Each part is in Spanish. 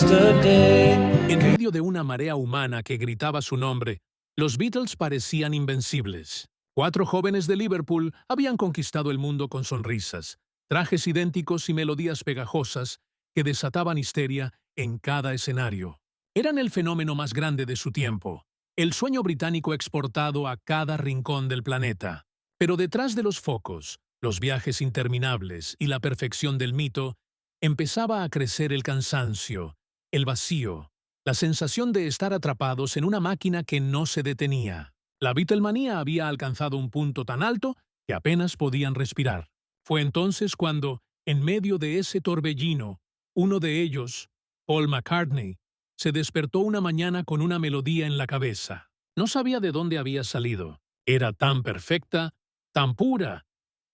yesterday. En medio de una marea humana que gritaba su nombre, los Beatles parecían invencibles. 4 jóvenes de Liverpool habían conquistado el mundo con sonrisas, trajes idénticos y melodías pegajosas que desataban histeria en cada escenario. Eran el fenómeno más grande de su tiempo, el sueño británico exportado a cada rincón del planeta. Pero detrás de los focos, los viajes interminables y la perfección del mito, empezaba a crecer el cansancio, el vacío, la sensación de estar atrapados en una máquina que no se detenía. La Beatlemanía había alcanzado un punto tan alto que apenas podían respirar. Fue entonces cuando, en medio de ese torbellino, uno de ellos, Paul McCartney, se despertó una mañana con una melodía en la cabeza. No sabía de dónde había salido. Era tan perfecta, tan pura,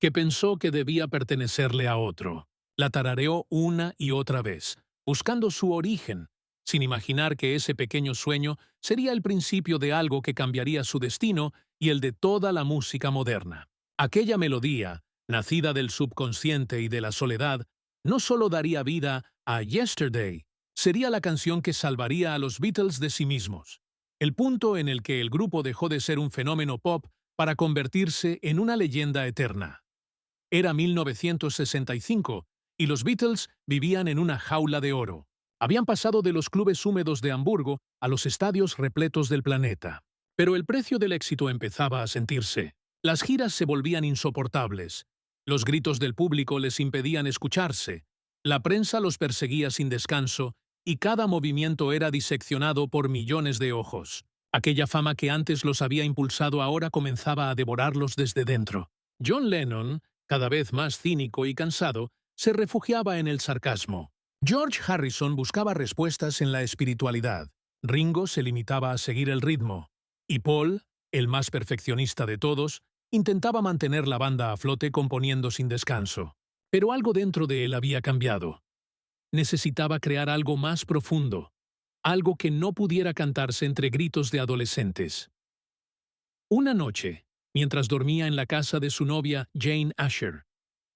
que pensó que debía pertenecerle a otro. La tarareó una y otra vez, buscando su origen, sin imaginar que ese pequeño sueño sería el principio de algo que cambiaría su destino y el de toda la música moderna. Aquella melodía, nacida del subconsciente y de la soledad, no solo daría vida a Yesterday, sería la canción que salvaría a los Beatles de sí mismos. El punto en el que el grupo dejó de ser un fenómeno pop para convertirse en una leyenda eterna. Era 1965 y los Beatles vivían en una jaula de oro. Habían pasado de los clubes húmedos de Hamburgo a los estadios repletos del planeta. Pero el precio del éxito empezaba a sentirse. Las giras se volvían insoportables. Los gritos del público les impedían escucharse. La prensa los perseguía sin descanso y cada movimiento era diseccionado por millones de ojos. Aquella fama que antes los había impulsado ahora comenzaba a devorarlos desde dentro. John Lennon, cada vez más cínico y cansado, se refugiaba en el sarcasmo. George Harrison buscaba respuestas en la espiritualidad. Ringo se limitaba a seguir el ritmo. Y Paul, el más perfeccionista de todos, intentaba mantener la banda a flote componiendo sin descanso. Pero algo dentro de él había cambiado. Necesitaba crear algo más profundo, algo que no pudiera cantarse entre gritos de adolescentes. Una noche, mientras dormía en la casa de su novia Jane Asher,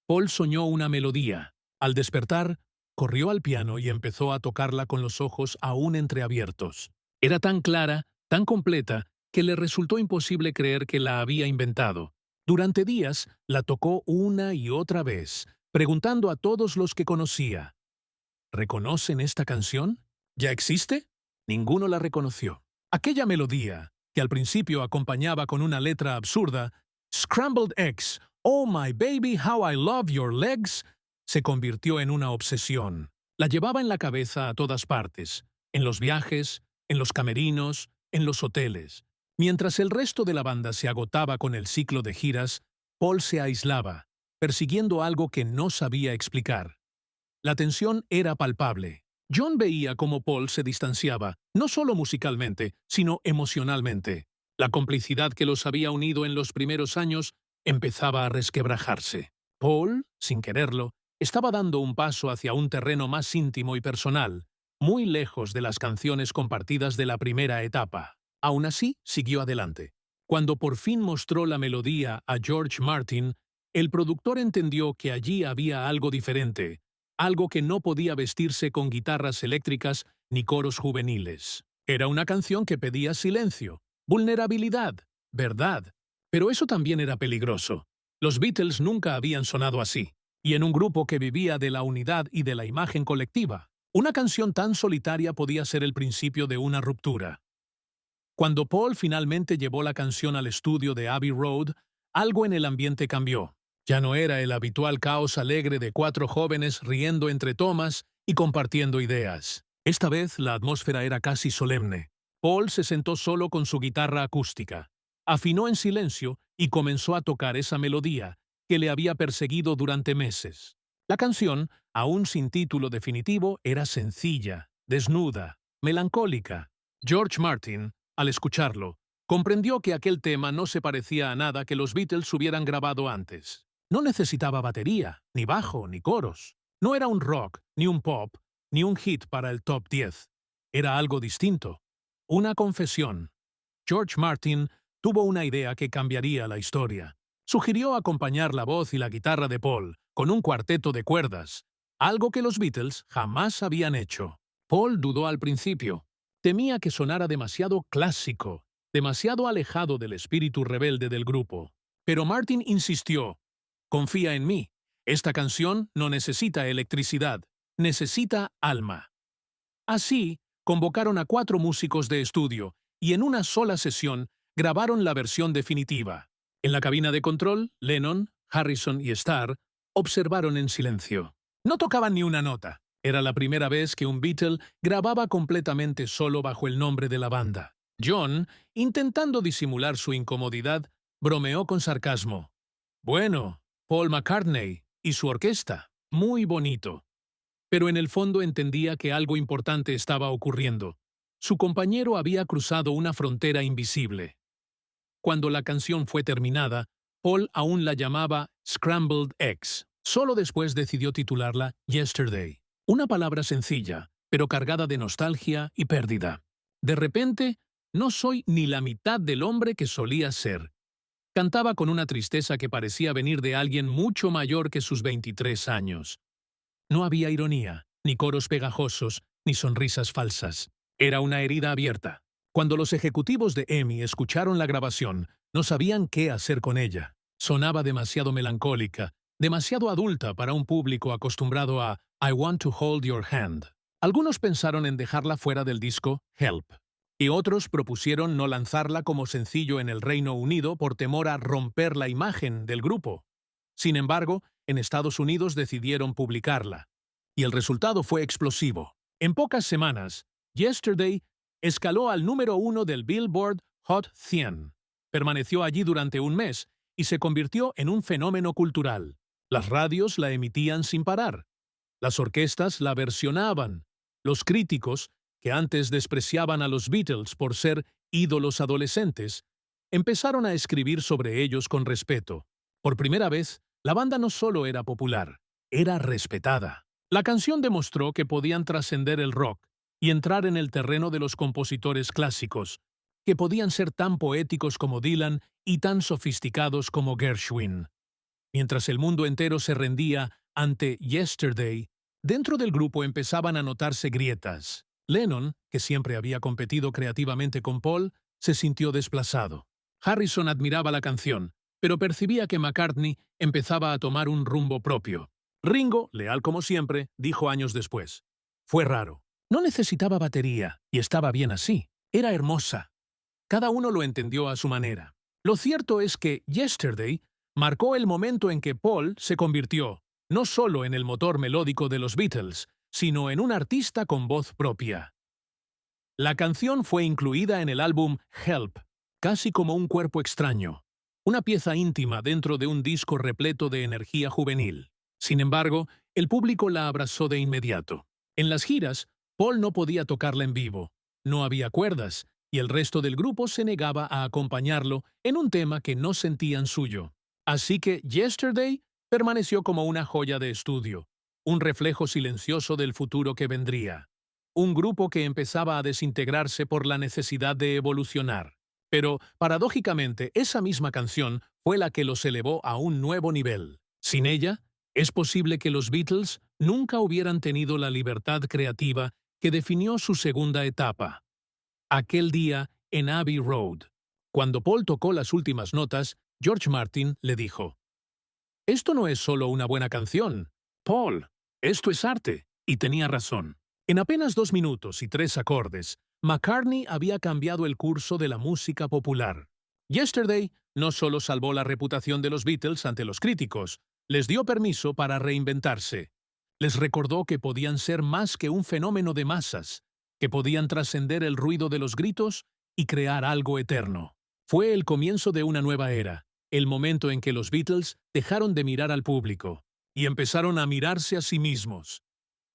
Paul soñó una melodía. Al despertar, corrió al piano y empezó a tocarla con los ojos aún entreabiertos. Era tan clara, tan completa, que le resultó imposible creer que la había inventado. Durante días la tocó una y otra vez, preguntando a todos los que conocía: ¿reconocen esta canción? ¿Ya existe? Ninguno la reconoció. Aquella melodía, que al principio acompañaba con una letra absurda, Scrambled Eggs, Oh my baby, how I love your legs, se convirtió en una obsesión. La llevaba en la cabeza a todas partes, en los viajes, en los camerinos, en los hoteles. Mientras el resto de la banda se agotaba con el ciclo de giras, Paul se aislaba, persiguiendo algo que no sabía explicar. La tensión era palpable. John veía cómo Paul se distanciaba, no solo musicalmente, sino emocionalmente. La complicidad que los había unido en los primeros años empezaba a resquebrajarse. Paul, sin quererlo, estaba dando un paso hacia un terreno más íntimo y personal, muy lejos de las canciones compartidas de la primera etapa. Aún así, siguió adelante. Cuando por fin mostró la melodía a George Martin, el productor entendió que allí había algo diferente, algo que no podía vestirse con guitarras eléctricas ni coros juveniles. Era una canción que pedía silencio, vulnerabilidad, verdad. Pero eso también era peligroso. Los Beatles nunca habían sonado así, y en un grupo que vivía de la unidad y de la imagen colectiva, una canción tan solitaria podía ser el principio de una ruptura. Cuando Paul finalmente llevó la canción al estudio de Abbey Road, algo en el ambiente cambió. Ya no era el habitual caos alegre de 4 jóvenes riendo entre tomas y compartiendo ideas. Esta vez la atmósfera era casi solemne. Paul se sentó solo con su guitarra acústica, afinó en silencio y comenzó a tocar esa melodía que le había perseguido durante meses. La canción, aún sin título definitivo, era sencilla, desnuda, melancólica. George Martin, al escucharlo, comprendió que aquel tema no se parecía a nada que los Beatles hubieran grabado antes. No necesitaba batería, ni bajo, ni coros. No era un rock, ni un pop, ni un hit para el top 10. Era algo distinto. Una confesión. George Martin tuvo una idea que cambiaría la historia. Sugirió acompañar la voz y la guitarra de Paul con un cuarteto de cuerdas, algo que los Beatles jamás habían hecho. Paul dudó al principio. Temía que sonara demasiado clásico, demasiado alejado del espíritu rebelde del grupo. Pero Martin insistió: «Confía en mí. Esta canción no necesita electricidad, necesita alma». Así, convocaron a 4 músicos de estudio y en una sola sesión grabaron la versión definitiva. En la cabina de control, Lennon, Harrison y Starr observaron en silencio. No tocaban ni una nota. Era la primera vez que un Beatle grababa completamente solo bajo el nombre de la banda. John, intentando disimular su incomodidad, bromeó con sarcasmo: «Bueno, Paul McCartney y su orquesta, muy bonito». Pero en el fondo entendía que algo importante estaba ocurriendo. Su compañero había cruzado una frontera invisible. Cuando la canción fue terminada, Paul aún la llamaba Scrambled Eggs. Solo después decidió titularla Yesterday. Una palabra sencilla, pero cargada de nostalgia y pérdida. De repente, no soy ni la mitad del hombre que solía ser. Cantaba con una tristeza que parecía venir de alguien mucho mayor que sus 23 años. No había ironía, ni coros pegajosos, ni sonrisas falsas. Era una herida abierta. Cuando los ejecutivos de EMI escucharon la grabación, no sabían qué hacer con ella. Sonaba demasiado melancólica, demasiado adulta para un público acostumbrado a I Want to Hold Your Hand. Algunos pensaron en dejarla fuera del disco Help, y otros propusieron no lanzarla como sencillo en el Reino Unido por temor a romper la imagen del grupo. Sin embargo, en Estados Unidos decidieron publicarla, y el resultado fue explosivo. En pocas semanas, Yesterday escaló al número 1 del Billboard Hot 100. Permaneció allí durante un mes y se convirtió en un fenómeno cultural. Las radios la emitían sin parar. Las orquestas la versionaban. Los críticos, que antes despreciaban a los Beatles por ser ídolos adolescentes, empezaron a escribir sobre ellos con respeto. Por primera vez, la banda no solo era popular, era respetada. La canción demostró que podían trascender el rock y entrar en el terreno de los compositores clásicos, que podían ser tan poéticos como Dylan y tan sofisticados como Gershwin. Mientras el mundo entero se rendía ante Yesterday, dentro del grupo empezaban a notarse grietas. Lennon, que siempre había competido creativamente con Paul, se sintió desplazado. Harrison admiraba la canción, pero percibía que McCartney empezaba a tomar un rumbo propio. Ringo, leal como siempre, dijo años después: «Fue raro. No necesitaba batería, y estaba bien así. Era hermosa». Cada uno lo entendió a su manera. Lo cierto es que Yesterday marcó el momento en que Paul se convirtió no solo en el motor melódico de los Beatles, sino en un artista con voz propia. La canción fue incluida en el álbum Help, casi como un cuerpo extraño, una pieza íntima dentro de un disco repleto de energía juvenil. Sin embargo, el público la abrazó de inmediato. En las giras, Paul no podía tocarla en vivo, no había cuerdas, y el resto del grupo se negaba a acompañarlo en un tema que no sentían suyo. Así que Yesterday permaneció como una joya de estudio, un reflejo silencioso del futuro que vendría. Un grupo que empezaba a desintegrarse por la necesidad de evolucionar. Pero, paradójicamente, esa misma canción fue la que los elevó a un nuevo nivel. Sin ella, es posible que los Beatles nunca hubieran tenido la libertad creativa que definió su segunda etapa. Aquel día en Abbey Road, cuando Paul tocó las últimas notas, George Martin le dijo: «Esto no es solo una buena canción, Paul, esto es arte». Y tenía razón. En apenas 2 minutos y 3 acordes, McCartney había cambiado el curso de la música popular. Yesterday no solo salvó la reputación de los Beatles ante los críticos, les dio permiso para reinventarse. Les recordó que podían ser más que un fenómeno de masas, que podían trascender el ruido de los gritos y crear algo eterno. Fue el comienzo de una nueva era, el momento en que los Beatles dejaron de mirar al público y empezaron a mirarse a sí mismos.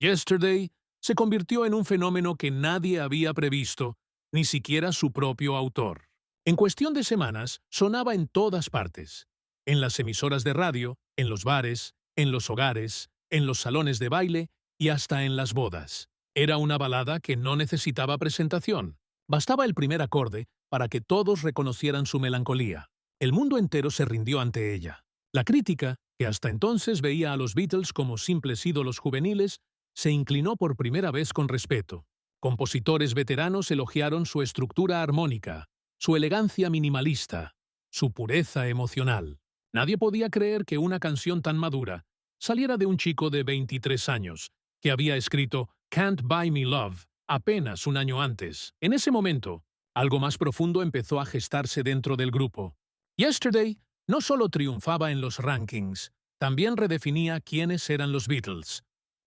Yesterday se convirtió en un fenómeno que nadie había previsto, ni siquiera su propio autor. En cuestión de semanas, sonaba en todas partes. En las emisoras de radio, en los bares, en los hogares, en los salones de baile y hasta en las bodas. Era una balada que no necesitaba presentación. Bastaba el primer acorde para que todos reconocieran su melancolía. El mundo entero se rindió ante ella. La crítica, que hasta entonces veía a los Beatles como simples ídolos juveniles, se inclinó por primera vez con respeto. Compositores veteranos elogiaron su estructura armónica, su elegancia minimalista, su pureza emocional. Nadie podía creer que una canción tan madura saliera de un chico de 23 años, que había escrito Can't Buy Me Love apenas un año antes. En ese momento, algo más profundo empezó a gestarse dentro del grupo. Yesterday no solo triunfaba en los rankings, también redefinía quiénes eran los Beatles.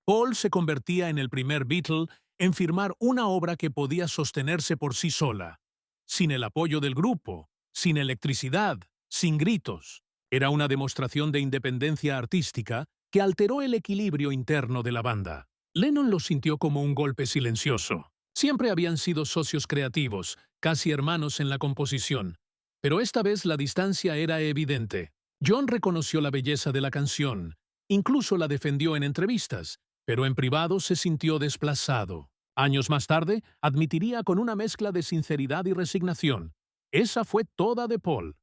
Paul se convertía en el primer Beatle en firmar una obra que podía sostenerse por sí sola, sin el apoyo del grupo, sin electricidad, sin gritos. Era una demostración de independencia artística que alteró el equilibrio interno de la banda. Lennon lo sintió como un golpe silencioso. Siempre habían sido socios creativos, casi hermanos en la composición, pero esta vez la distancia era evidente. John reconoció la belleza de la canción, incluso la defendió en entrevistas, pero en privado se sintió desplazado. Años más tarde, admitiría con una mezcla de sinceridad y resignación: esa fue toda de Paul.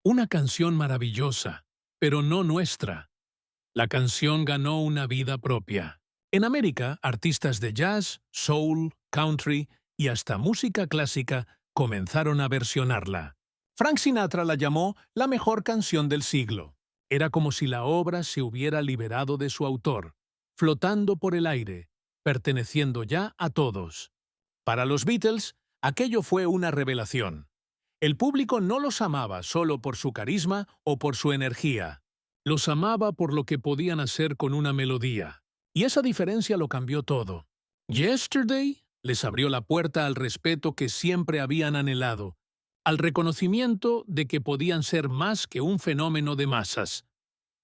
Una canción maravillosa, pero no nuestra. La canción ganó una vida propia. En América, artistas de jazz, soul, country y hasta música clásica comenzaron a versionarla. Frank Sinatra la llamó la mejor canción del siglo. Era como si la obra se hubiera liberado de su autor, flotando por el aire, perteneciendo ya a todos. Para los Beatles, aquello fue una revelación. El público no los amaba solo por su carisma o por su energía. Los amaba por lo que podían hacer con una melodía. Y esa diferencia lo cambió todo. Yesterday les abrió la puerta al respeto que siempre habían anhelado, al reconocimiento de que podían ser más que un fenómeno de masas.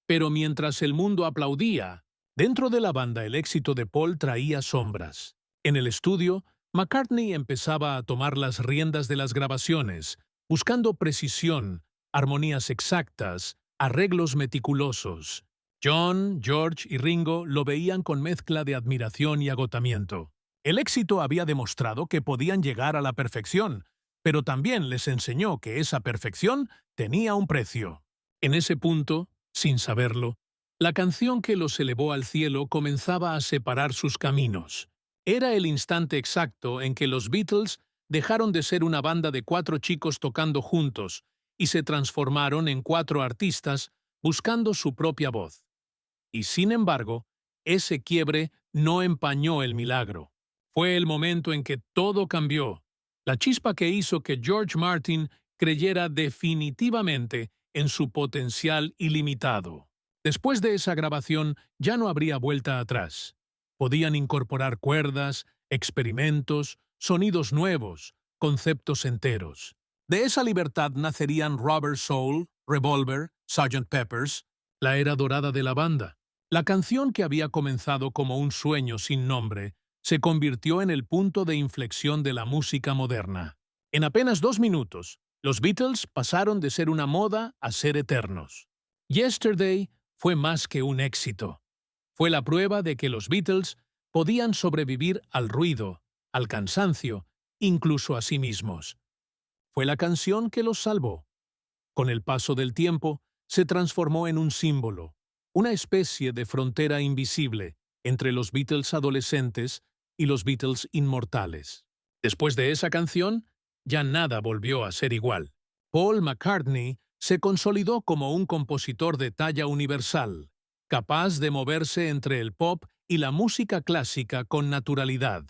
Pero mientras el mundo aplaudía, dentro de la banda el éxito de Paul traía sombras. En el estudio, McCartney empezaba a tomar las riendas de las grabaciones, buscando precisión, armonías exactas, arreglos meticulosos. John, George y Ringo lo veían con mezcla de admiración y agotamiento. El éxito había demostrado que podían llegar a la perfección, pero también les enseñó que esa perfección tenía un precio. En ese punto, sin saberlo, la canción que los elevó al cielo comenzaba a separar sus caminos. Era el instante exacto en que los Beatles dejaron de ser una banda de 4 chicos tocando juntos y se transformaron en 4 artistas buscando su propia voz. Y sin embargo, ese quiebre no empañó el milagro. Fue el momento en que todo cambió, la chispa que hizo que George Martin creyera definitivamente en su potencial ilimitado. Después de esa grabación ya no habría vuelta atrás. Podían incorporar cuerdas, experimentos, sonidos nuevos, conceptos enteros. De esa libertad nacerían Rubber Soul, Revolver, Sgt. Pepper's, la era dorada de la banda. La canción que había comenzado como un sueño sin nombre se convirtió en el punto de inflexión de la música moderna. En apenas 2 minutos, los Beatles pasaron de ser una moda a ser eternos. Yesterday fue más que un éxito. Fue la prueba de que los Beatles podían sobrevivir al ruido, al cansancio, incluso a sí mismos. Fue la canción que los salvó. Con el paso del tiempo, se transformó en un símbolo, una especie de frontera invisible entre los Beatles adolescentes y los Beatles inmortales. Después de esa canción, ya nada volvió a ser igual. Paul McCartney se consolidó como un compositor de talla universal, capaz de moverse entre el pop y la música clásica con naturalidad.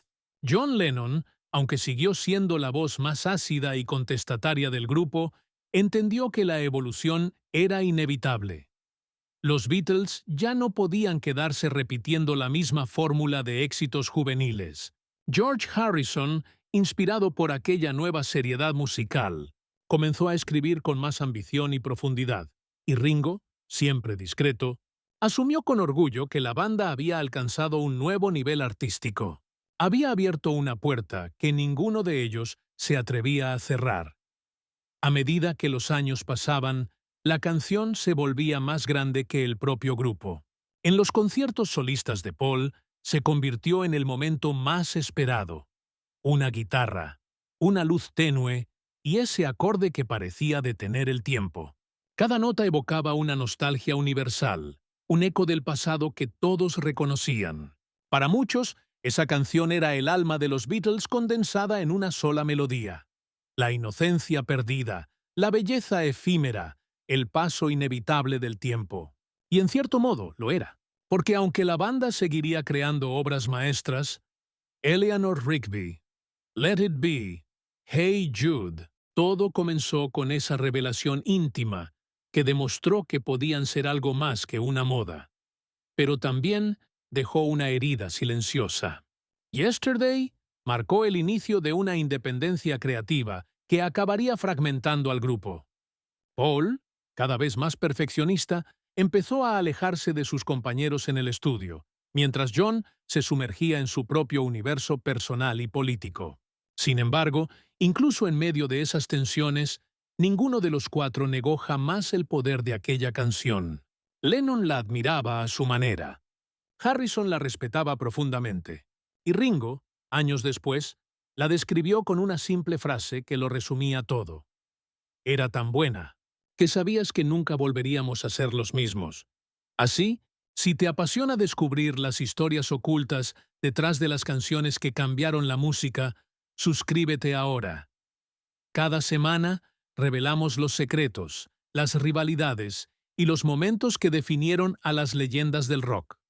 John Lennon, aunque siguió siendo la voz más ácida y contestataria del grupo, entendió que la evolución era inevitable. Los Beatles ya no podían quedarse repitiendo la misma fórmula de éxitos juveniles. George Harrison, inspirado por aquella nueva seriedad musical, comenzó a escribir con más ambición y profundidad, y Ringo, siempre discreto, asumió con orgullo que la banda había alcanzado un nuevo nivel artístico. Había abierto una puerta que ninguno de ellos se atrevía a cerrar. A medida que los años pasaban, la canción se volvía más grande que el propio grupo. En los conciertos solistas de Paul, se convirtió en el momento más esperado. Una guitarra, una luz tenue y ese acorde que parecía detener el tiempo. Cada nota evocaba una nostalgia universal, un eco del pasado que todos reconocían. Para muchos, esa canción era el alma de los Beatles condensada en una sola melodía. La inocencia perdida, la belleza efímera, el paso inevitable del tiempo. Y en cierto modo lo era, porque aunque la banda seguiría creando obras maestras, Eleanor Rigby, Let It Be, Hey Jude, todo comenzó con esa revelación íntima que demostró que podían ser algo más que una moda. Pero también dejó una herida silenciosa. Yesterday marcó el inicio de una independencia creativa que acabaría fragmentando al grupo. Paul, cada vez más perfeccionista, empezó a alejarse de sus compañeros en el estudio, mientras John se sumergía en su propio universo personal y político. Sin embargo, incluso en medio de esas tensiones, ninguno de los cuatro negó jamás el poder de aquella canción. Lennon la admiraba a su manera. Harrison la respetaba profundamente. Y Ringo, años después, la describió con una simple frase que lo resumía todo. Era tan buena que sabías que nunca volveríamos a ser los mismos. Así, si te apasiona descubrir las historias ocultas detrás de las canciones que cambiaron la música, suscríbete ahora. Cada semana revelamos los secretos, las rivalidades y los momentos que definieron a las leyendas del rock.